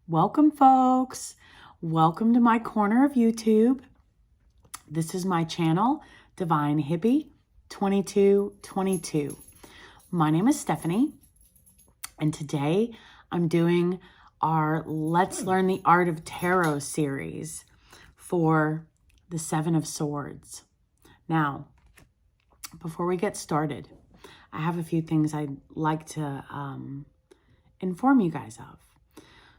Welcome, folks. Welcome to my corner of YouTube. This is my channel, Divine Hippie 2222. My name is Stephanie, and today I'm doing our Let's Learn the Art of Tarot series for the Seven of Swords. Now, before we get started, I have a few things I'd like to inform you guys of.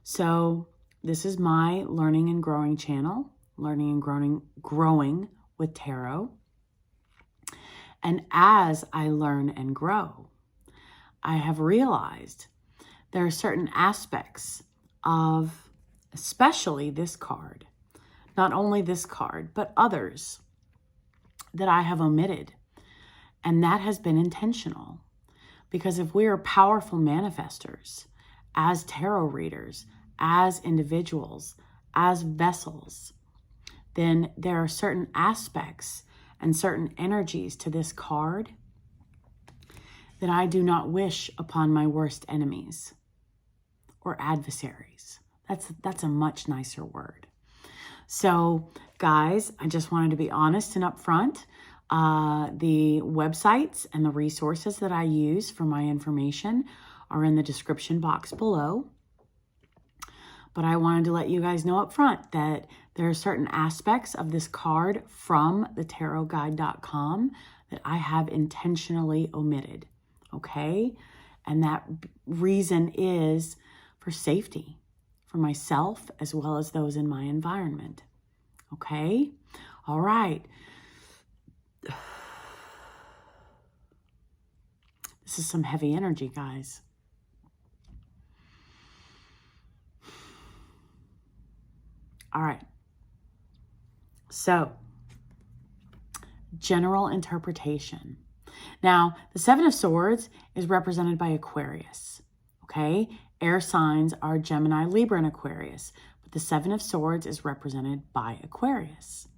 So this is my learning and growing channel, learning and growing with tarot. And as I learn and grow, I have realized there are certain aspects of, especially this card, not only this card, but others that I have omitted. And that has been intentional, because if we are powerful manifestors, as tarot readers, as individuals, as vessels, then there are certain aspects and certain energies to this card that I do not wish upon my worst enemies or adversaries. That's a much nicer word. So, guys, I just wanted to be honest and upfront. The websites and the resources that I use for my information are in the description box below. But I wanted to let you guys know up front that there are certain aspects of this card from the tarotguide.com that I have intentionally omitted, okay? And that reason is for safety, for myself as well as those in my environment, okay? All right. This is some heavy energy, guys. All right, so general interpretation. Now, the Seven of Swords is represented by Aquarius, okay? Air signs are Gemini, Libra, and Aquarius, but the Seven of Swords is represented by Aquarius.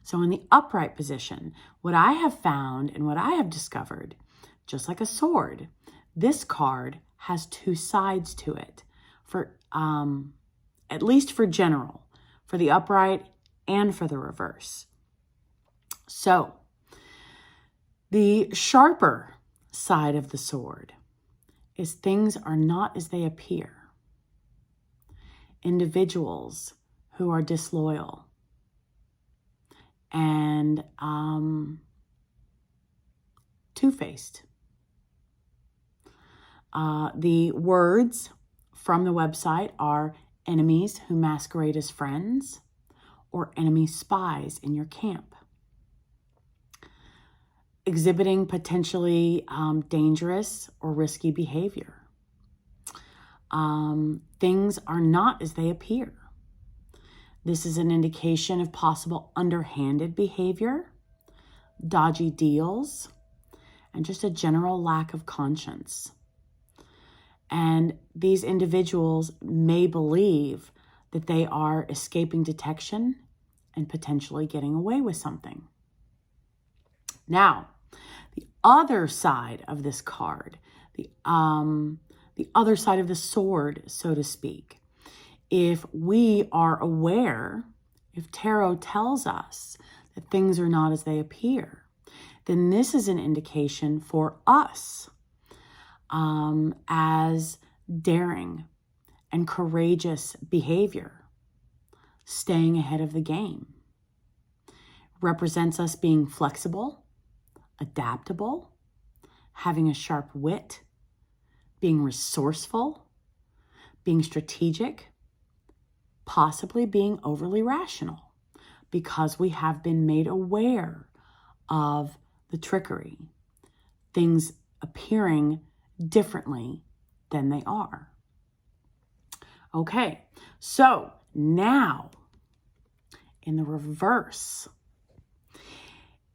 So in the upright position, what I have found and what I have discovered, just like a sword, this card has two sides to it, for at least for general. For the upright and for the reverse. So, the sharper side of the sword is things are not as they appear. Individuals who are disloyal and two-faced. The words from the website are enemies who masquerade as friends, or enemy spies in your camp. Exhibiting potentially dangerous or risky behavior. Things are not as they appear. This is an indication of possible underhanded behavior, dodgy deals, and just a general lack of conscience. And these individuals may believe that they are escaping detection and potentially getting away with something. Now, the other side of this card, the other side of the sword, so to speak, if we are aware, if tarot tells us that things are not as they appear, then this is an indication for us as daring and courageous behavior, staying ahead of the game. Represents us being flexible, adaptable, having a sharp wit, being resourceful, being strategic, possibly being overly rational, because we have been made aware of the trickery, things appearing differently than they are. Okay, so now in the reverse,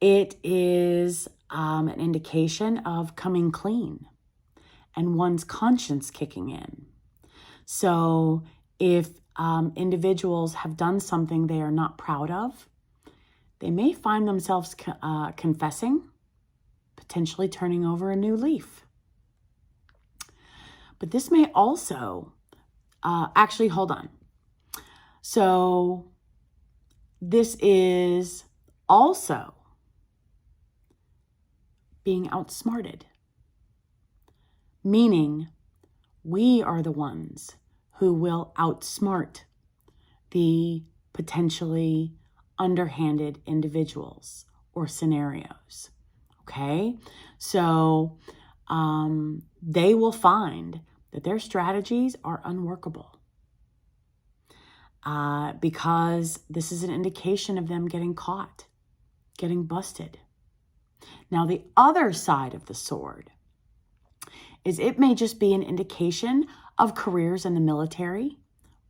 it is an indication of coming clean and one's conscience kicking in. So if individuals have done something they are not proud of, they may find themselves confessing, potentially turning over a new leaf. But this may also Actually, hold on. So this is also being outsmarted, meaning we are the ones who will outsmart the potentially underhanded individuals or scenarios. Okay? So they will find that their strategies are unworkable because this is an indication of them getting caught, getting busted. Now, the other side of the sword is it may just be an indication of careers in the military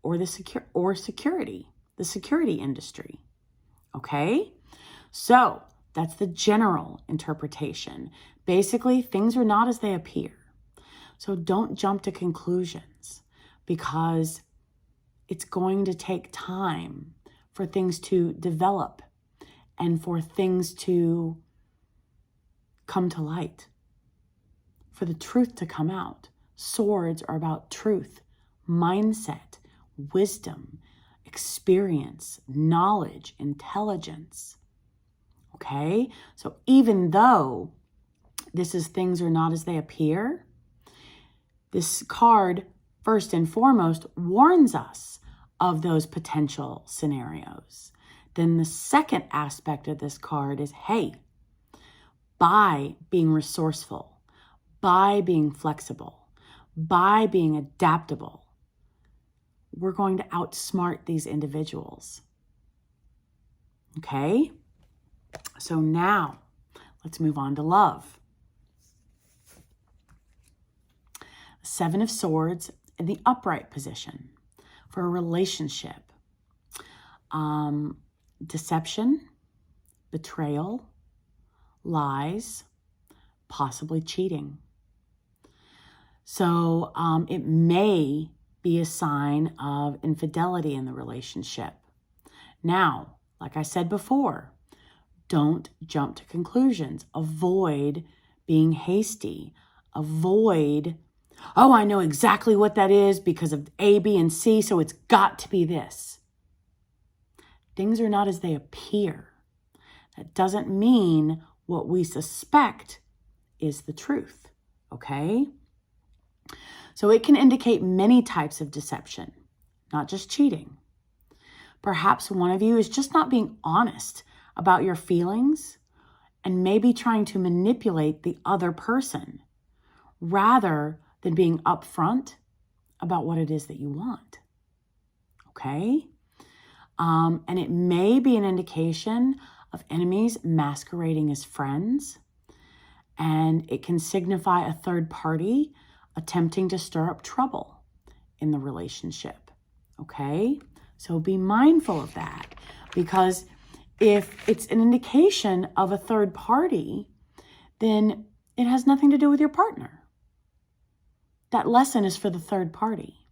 or the security industry. Okay? So that's the general interpretation. Basically, things are not as they appear. So don't jump to conclusions because it's going to take time for things to develop and for things to come to light, for the truth to come out. Swords are about truth, mindset, wisdom, experience, knowledge, intelligence. Okay? So even though this is things are not as they appear, this card, first and foremost, warns us of those potential scenarios. Then the second aspect of this card is, hey, by being resourceful, by being flexible, by being adaptable, we're going to outsmart these individuals. Okay? So now, let's move on to love. Seven of Swords in the upright position for a relationship. Deception, betrayal, lies, possibly cheating. So it may be a sign of infidelity in the relationship. Now, like I said before, don't jump to conclusions. Avoid being hasty. Avoid, oh, I know exactly what that is because of A, B, and C, so it's got to be this. Things are not as they appear. That doesn't mean what we suspect is the truth, okay? So it can indicate many types of deception, not just cheating. Perhaps one of you is just not being honest about your feelings and maybe trying to manipulate the other person rather than being upfront about what it is that you want, okay? And it may be an indication of enemies masquerading as friends, and it can signify a third party attempting to stir up trouble in the relationship, okay? So be mindful of that, because if it's an indication of a third party, then it has nothing to do with your partner. That lesson is for the third party.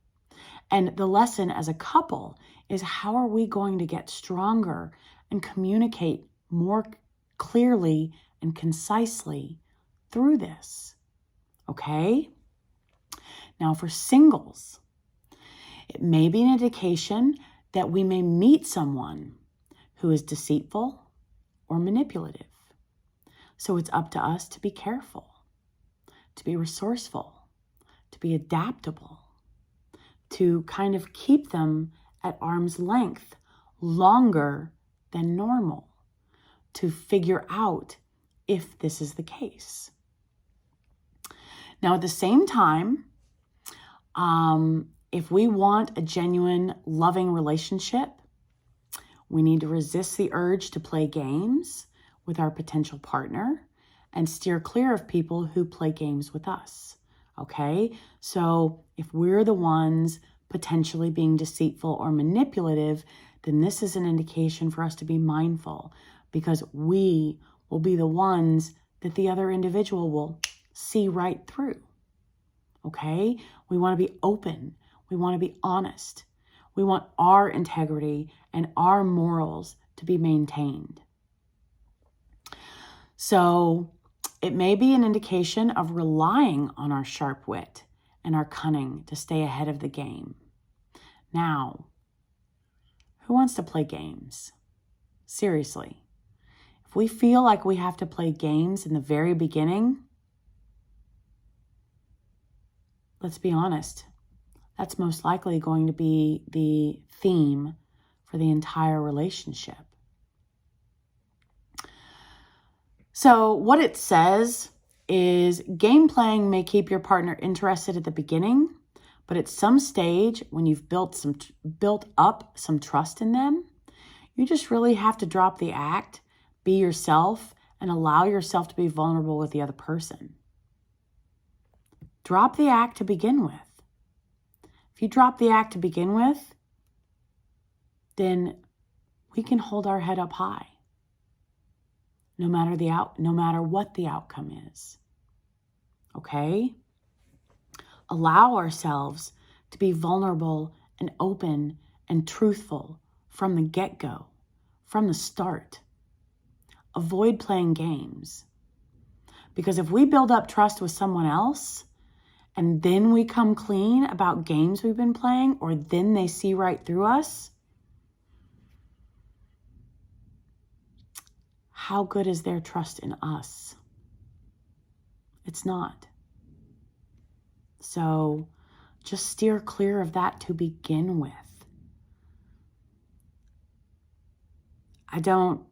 And the lesson as a couple is, how are we going to get stronger and communicate more clearly and concisely through this? Okay? Now for singles, it may be an indication that we may meet someone who is deceitful or manipulative. So it's up to us to be careful, to be resourceful, to be adaptable, to kind of keep them at arm's length longer than normal, to figure out if this is the case. Now, at the same time, if we want a genuine, loving relationship, we need to resist the urge to play games with our potential partner and steer clear of people who play games with us, okay? So if we're the ones potentially being deceitful or manipulative, then this is an indication for us to be mindful, because we will be the ones that the other individual will see right through, okay? We want to be open. We want to be honest. We want our integrity and our morals to be maintained. So it may be an indication of relying on our sharp wit and our cunning to stay ahead of the game. Now, who wants to play games? Seriously. If we feel like we have to play games in the very beginning, let's be honest. That's most likely going to be the theme for the entire relationship. So what it says is game playing may keep your partner interested at the beginning, but at some stage when you've built up some trust in them, you just really have to drop the act, be yourself, and allow yourself to be vulnerable with the other person. Drop the act to begin with. If you drop the act to begin with, then we can hold our head up high, no matter what the outcome is. Okay? Allow ourselves to be vulnerable and open and truthful from the get-go, from the start. Avoid playing games. Because if we build up trust with someone else and then we come clean about games we've been playing, or then they see right through us, how good is their trust in us? It's not. So just steer clear of that to begin with. I don't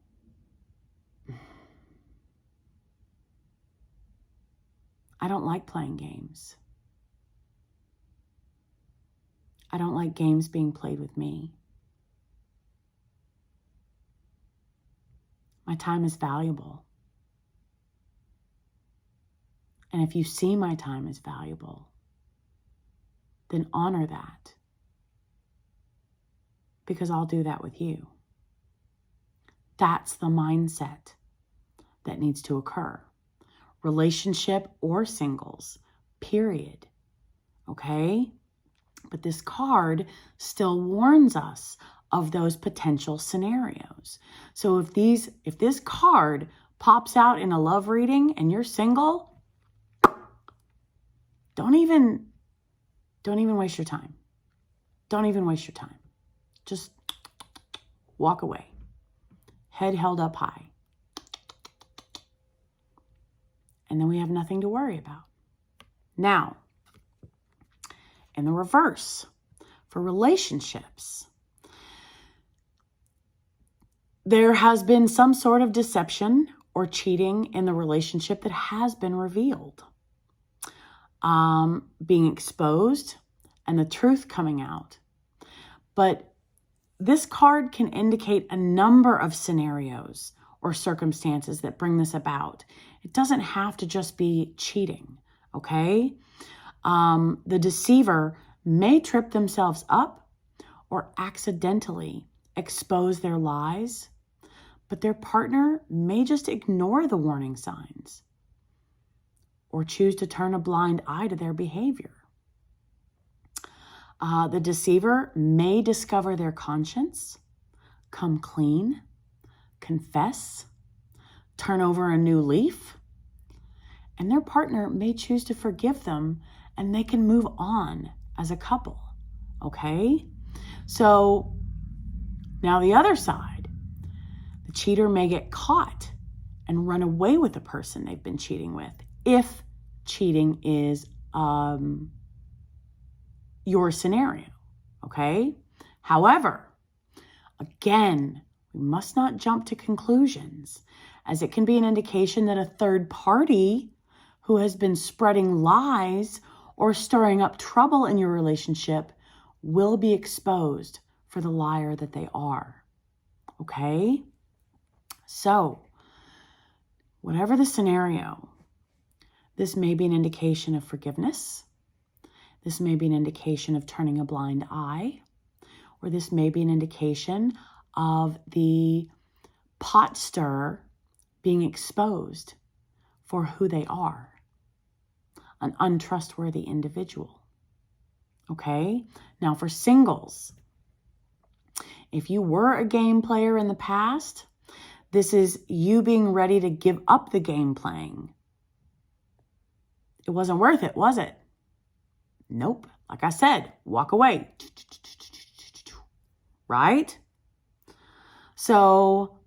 like playing games. I don't like games being played with me. My time is valuable. And if you see my time is valuable, then honor that. Because I'll do that with you. That's the mindset that needs to occur. Relationship or singles, period. Okay? But this card still warns us of those potential scenarios. So if this card pops out in a love reading and you're single, don't even waste your time. Don't even waste your time. Just walk away. Head held up high. And then we have nothing to worry about. Now, in the reverse, for relationships, there has been some sort of deception or cheating in the relationship that has been revealed. Being exposed and the truth coming out. But this card can indicate a number of scenarios or circumstances that bring this about. It doesn't have to just be cheating, okay? The deceiver may trip themselves up or accidentally expose their lies, but their partner may just ignore the warning signs or choose to turn a blind eye to their behavior. The deceiver may discover their conscience, come clean, confess, turn over a new leaf, and their partner may choose to forgive them and they can move on as a couple, okay? So now the other side, the cheater may get caught and run away with the person they've been cheating with if cheating is your scenario, okay? However, again, we must not jump to conclusions, as it can be an indication that a third party who has been spreading lies or stirring up trouble in your relationship will be exposed for the liar that they are, okay? So, whatever the scenario, this may be an indication of forgiveness. This may be an indication of turning a blind eye, or this may be an indication of the pot stirrer being exposed for who they are, an untrustworthy individual. Okay? Now for singles, if you were a game player in the past, this is you being ready to give up the game playing. It wasn't worth it, was it? Nope. Like I said, walk away. right? So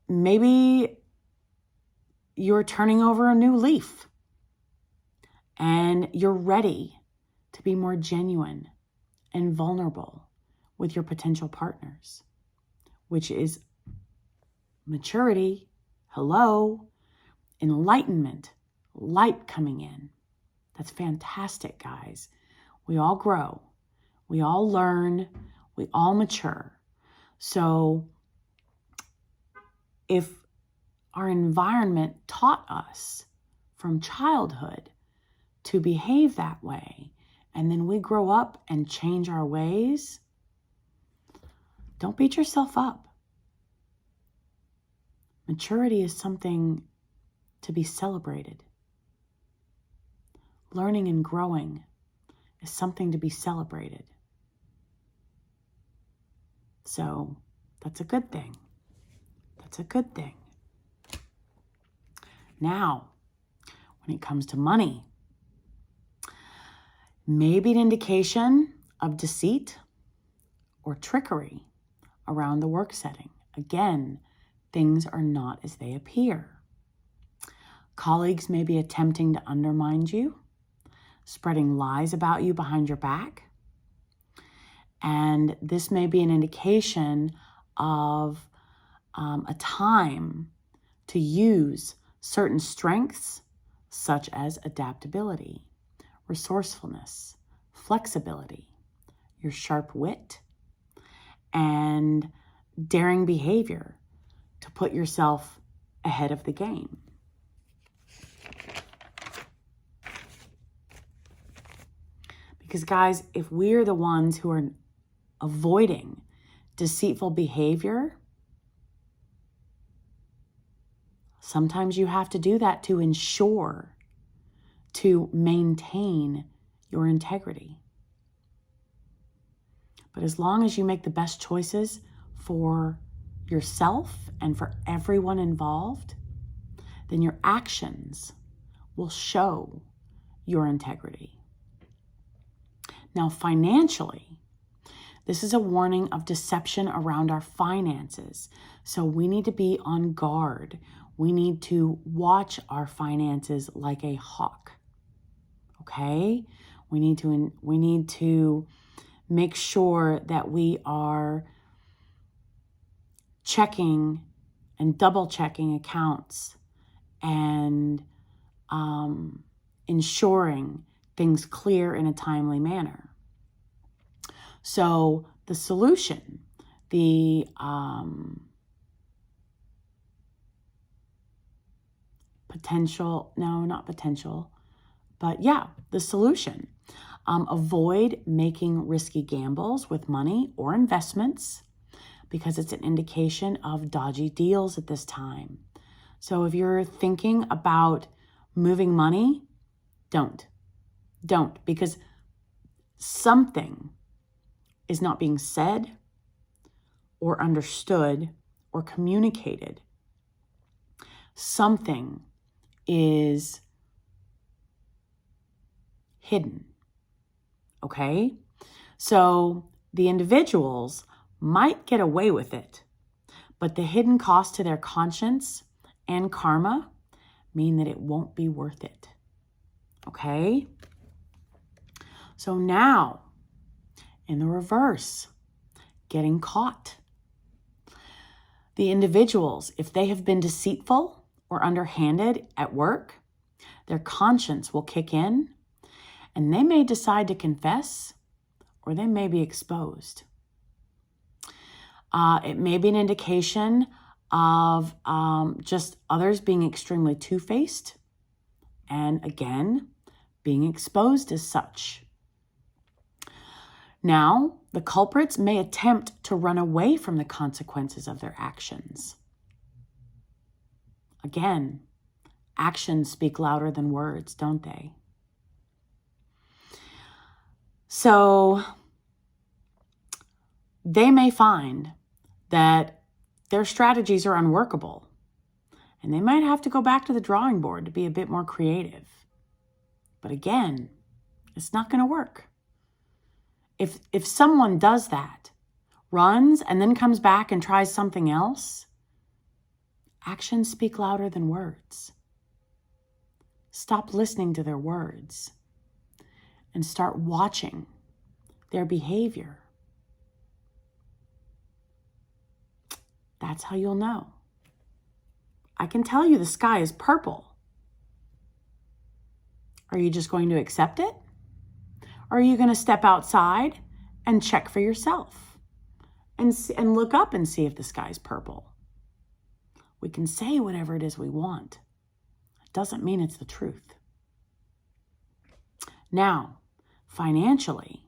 maybe you're turning over a new leaf and you're ready to be more genuine and vulnerable with your potential partners, which is maturity, hello, enlightenment, light coming in. That's fantastic, guys. We all grow. We all learn. We all mature. So if our environment taught us from childhood to behave that way, and then we grow up and change our ways, don't beat yourself up. Maturity is something to be celebrated. Learning and growing is something to be celebrated. So that's a good thing. That's a good thing. Now, when it comes to money, maybe an indication of deceit or trickery around the work setting. Again, things are not as they appear. Colleagues may be attempting to undermine you, spreading lies about you behind your back. And this may be an indication of a time to use certain strengths such as adaptability, resourcefulness, flexibility, your sharp wit, and daring behavior to put yourself ahead of the game. Because guys, if we're the ones who are avoiding deceitful behavior, sometimes you have to do that to ensure, to maintain your integrity. But as long as you make the best choices for yourself and for everyone involved, then your actions will show your integrity. Now, financially, this is a warning of deception around our finances. So we need to be on guard. We need to watch our finances like a hawk. Okay? We need to make sure that we are checking and double checking accounts and ensuring things clear in a timely manner. So the solution, the solution. Avoid making risky gambles with money or investments because it's an indication of dodgy deals at this time. So if you're thinking about moving money, don't, because something is not being said or understood or communicated. Something is hidden, okay? So the individuals might get away with it, but the hidden cost to their conscience and karma mean that it won't be worth it, okay? So now, in the reverse, getting caught. The individuals, if they have been deceitful or underhanded at work, their conscience will kick in and they may decide to confess or they may be exposed. It may be an indication of just others being extremely two-faced and again, being exposed as such. Now, the culprits may attempt to run away from the consequences of their actions. Again, actions speak louder than words, don't they? So, they may find that their strategies are unworkable, and they might have to go back to the drawing board to be a bit more creative. But again, it's not going to work. If someone does that runs, and then comes back and tries something else, actions speak louder than words. Stop listening to their words and start watching their behavior. That's how you'll know. I can tell you the sky is purple. Are you just going to accept it? Or are you going to step outside and check for yourself and look up and see if the sky is purple? We can say whatever it is we want. It doesn't mean it's the truth. Now, financially,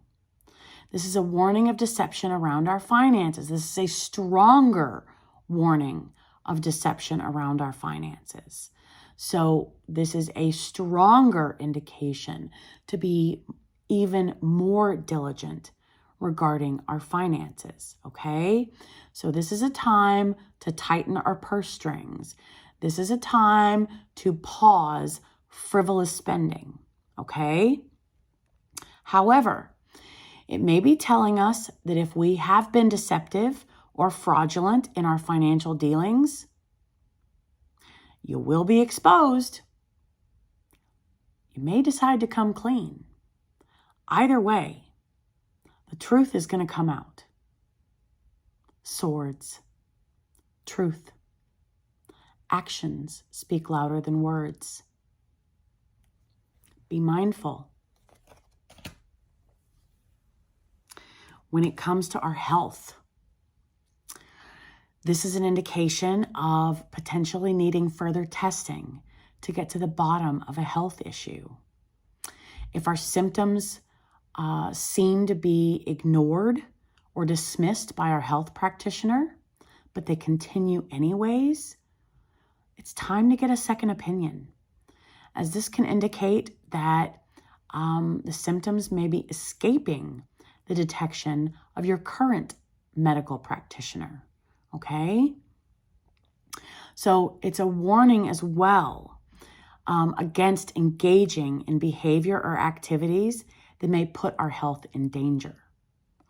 this is a warning of deception around our finances. This is a stronger warning of deception around our finances. So this is a stronger indication to be even more diligent regarding our finances, okay? So this is a time to tighten our purse strings. This is a time to pause frivolous spending, okay? However, it may be telling us that if we have been deceptive or fraudulent in our financial dealings, you will be exposed. You may decide to come clean. Either way, the truth is going to come out. Swords, truth. Actions speak louder than words. Be mindful. When it comes to our health, this is an indication of potentially needing further testing to get to the bottom of a health issue. If our symptoms seem to be ignored or dismissed by our health practitioner, but they continue anyways, it's time to get a second opinion, as this can indicate that the symptoms may be escaping the detection of your current medical practitioner, okay? So it's a warning as well against engaging in behavior or activities that may put our health in danger,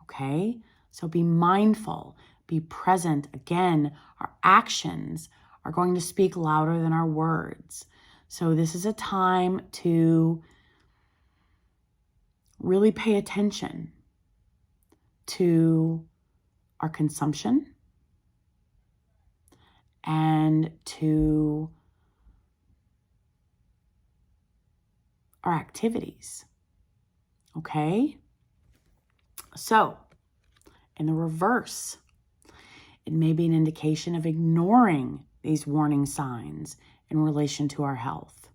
okay? So be mindful, be present. Again, our actions are going to speak louder than our words. So this is a time to really pay attention to our consumption and to our activities, okay? So, in the reverse, it may be an indication of ignoring these warning signs in relation to our health.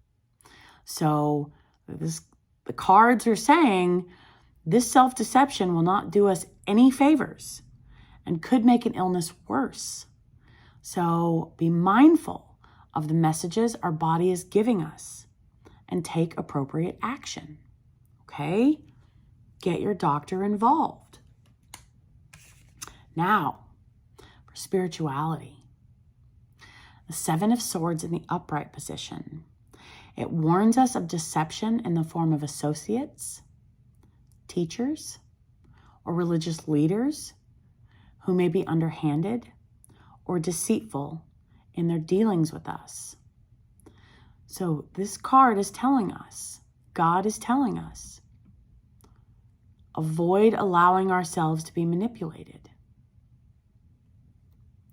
So, the cards are saying this self-deception will not do us any favors and could make an illness worse. So be mindful of the messages our body is giving us and take appropriate action, okay? Get your doctor involved. Now, for spirituality, the Seven of Swords in the upright position. It warns us of deception in the form of associates, teachers, or religious leaders who may be underhanded or deceitful in their dealings with us. So this card is telling us, God is telling us, avoid allowing ourselves to be manipulated.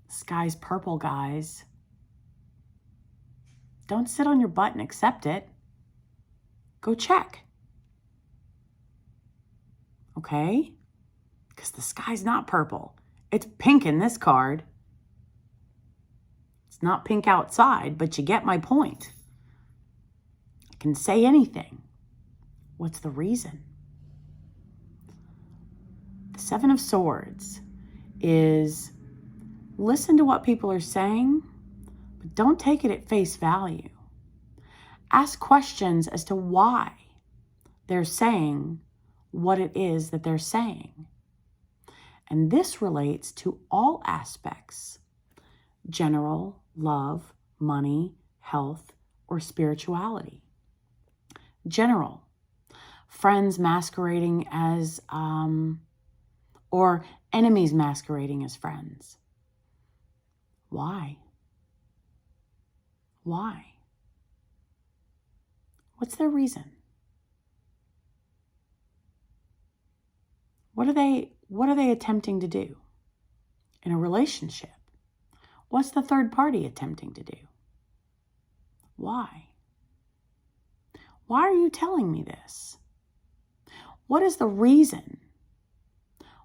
The sky's purple, guys. Don't sit on your butt and accept it. Go check. Okay? Because the sky's not purple. It's pink in this card. It's not pink outside, but you get my point. I can say anything. What's the reason? The Seven of Swords is listen to what people are saying, but don't take it at face value. Ask questions as to why they're saying what it is that they're saying. And this relates to all aspects: general, love, money, health, or spirituality. General, friends masquerading as or enemies masquerading as friends. Why? Why? What's their reason? What are they attempting to do in a relationship? What's the third party attempting to do? Why? Why are you telling me this? What is the reason?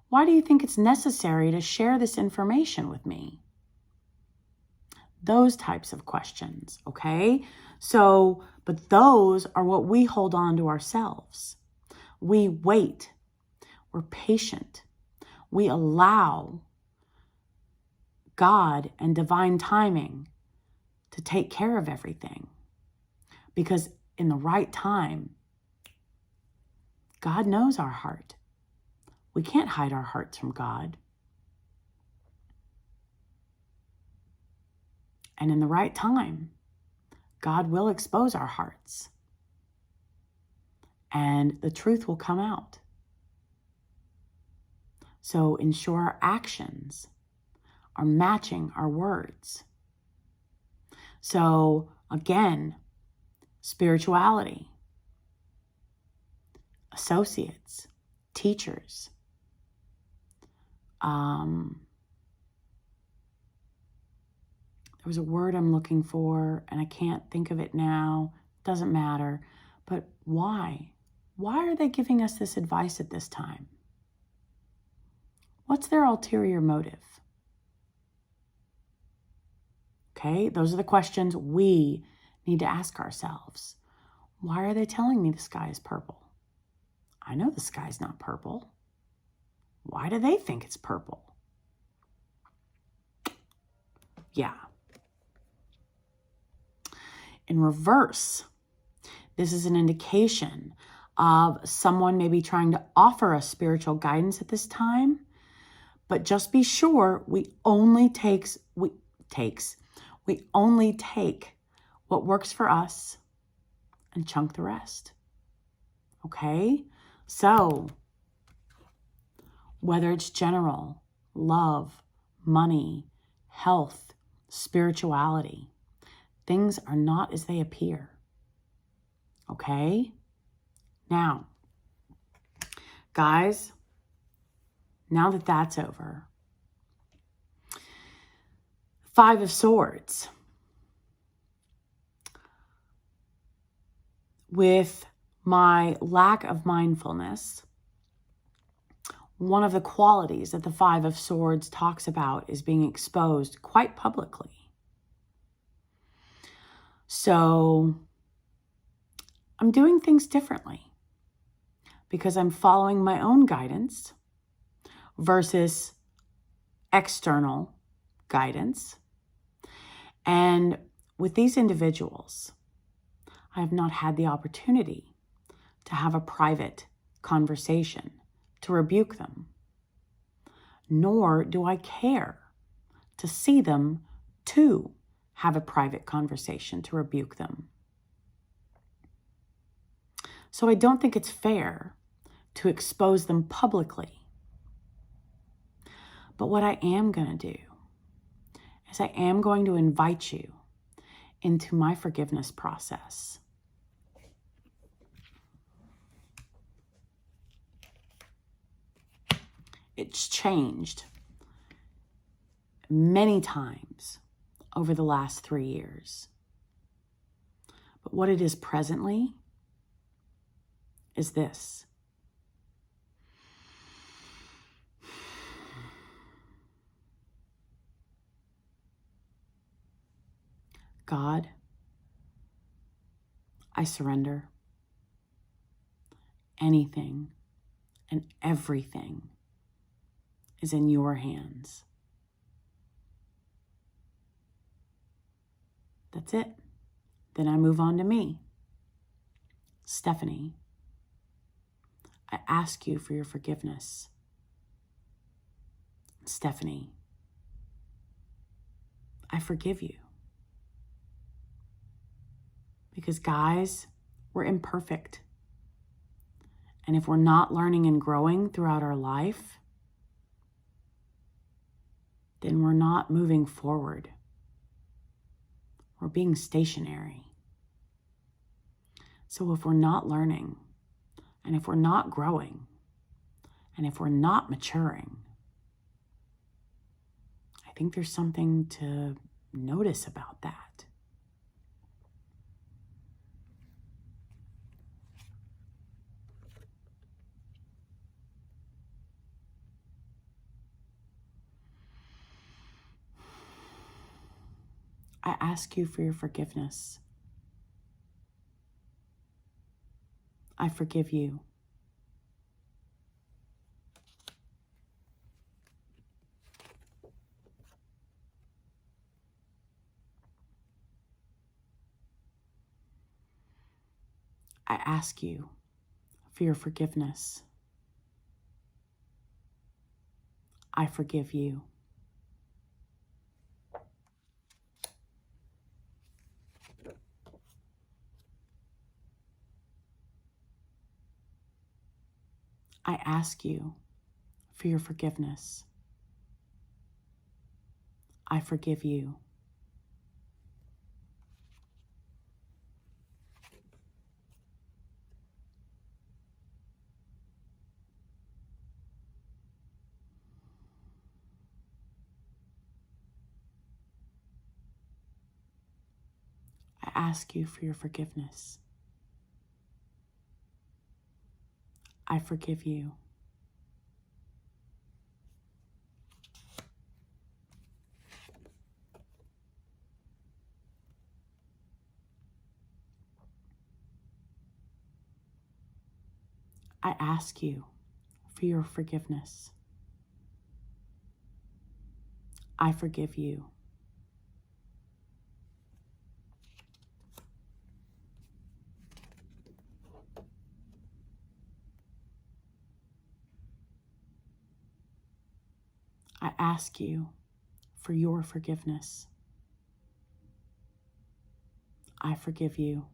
Why do you think it's necessary to share this information with me? Those types of questions, okay? But those are what we hold on to ourselves. We wait. We're patient. We allow God and divine timing to take care of everything. Because in the right time, God knows our heart. We can't hide our hearts from God. And in the right time, God will expose our hearts. And the truth will come out. So ensure our actions are matching our words. So again, spirituality, associates, teachers, there was a word I'm looking for and I can't think of it now. Doesn't matter. But why? Why are they giving us this advice at this time? What's their ulterior motive? Okay, those are the questions we need to ask ourselves. Why are they telling me the sky is purple? I know the sky's not purple. Why do they think it's purple? Yeah. In reverse, this is an indication of someone maybe trying to offer us spiritual guidance at this time. But just be sure we only take what works for us and chunk the rest. Okay? So, whether it's general, love, money, health, spirituality, things are not as they appear. Okay? Now, guys, now that that's over, 5 of Swords. With my lack of mindfulness, one of the qualities that the 5 of Swords talks about is being exposed quite publicly. So I'm doing things differently because I'm following my own guidance versus external guidance. And with these individuals, I have not had the opportunity to have a private conversation to rebuke them, nor do I care to see them to have a private conversation to rebuke them. So I don't think it's fair to expose them publicly. But what I am going to do is I am going to invite you into my forgiveness process. It's changed many times over the last 3 years. But what it is presently is this. God, I surrender. Anything and everything is in your hands. That's it. Then I move on to me. Stephanie, I ask you for your forgiveness. Stephanie, I forgive you. Because guys, we're imperfect. And if we're not learning and growing throughout our life, then we're not moving forward. We're being stationary. So if we're not learning, and if we're not growing, and if we're not maturing, I think there's something to notice about that. I ask you for your forgiveness. I forgive you. I ask you for your forgiveness. I forgive you. I ask you for your forgiveness. I forgive you. I ask you for your forgiveness. I forgive you. I ask you for your forgiveness. I forgive you. I ask you for your forgiveness. I forgive you.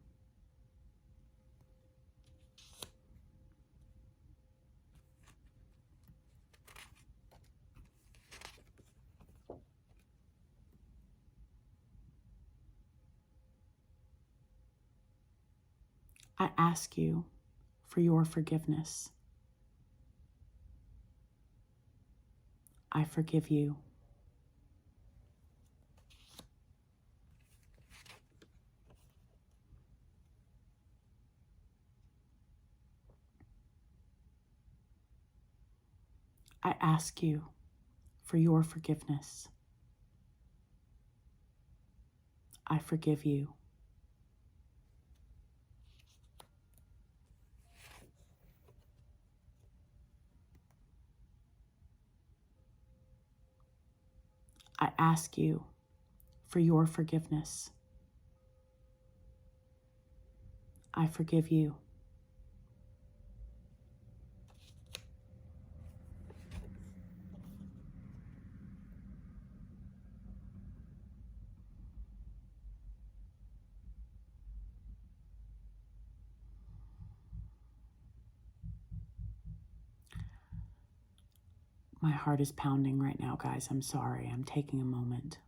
I ask you for your forgiveness. I forgive you. I ask you for your forgiveness. I forgive you. I ask you for your forgiveness. I forgive you. My heart is pounding right now, guys. I'm sorry. I'm taking a moment.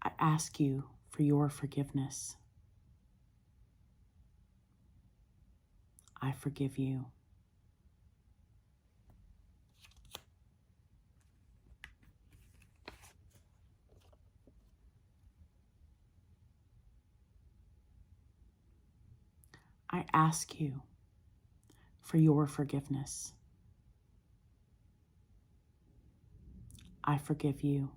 I ask you for your forgiveness. I forgive you. I ask you for your forgiveness. I forgive you.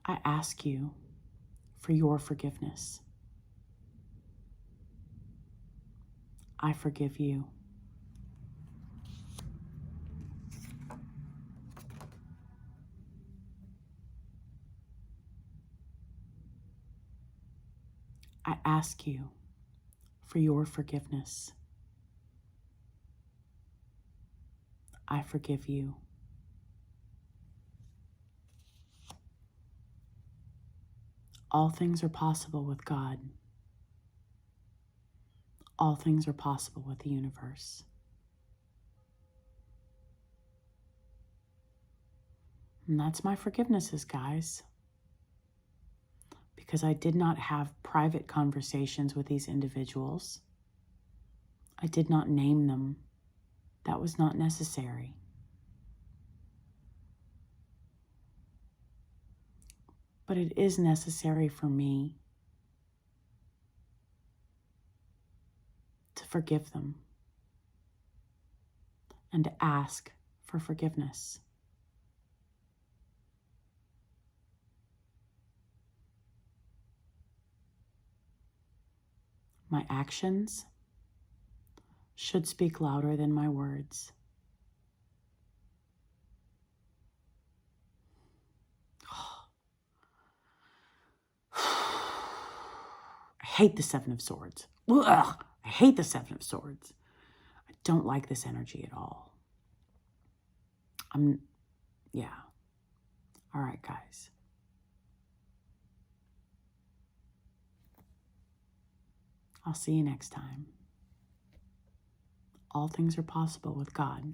I ask you for your forgiveness. I forgive you. I ask you for your forgiveness. I forgive you. All things are possible with God. All things are possible with the universe. And that's my forgivenesses, guys. Because I did not have private conversations with these individuals. I did not name them. That was not necessary. But it is necessary for me to forgive them and to ask for forgiveness. My actions should speak louder than my words. I hate the Seven of Swords. Ugh, I hate the Seven of Swords. I don't like this energy at all. Yeah. All right, guys. I'll see you next time. All things are possible with God.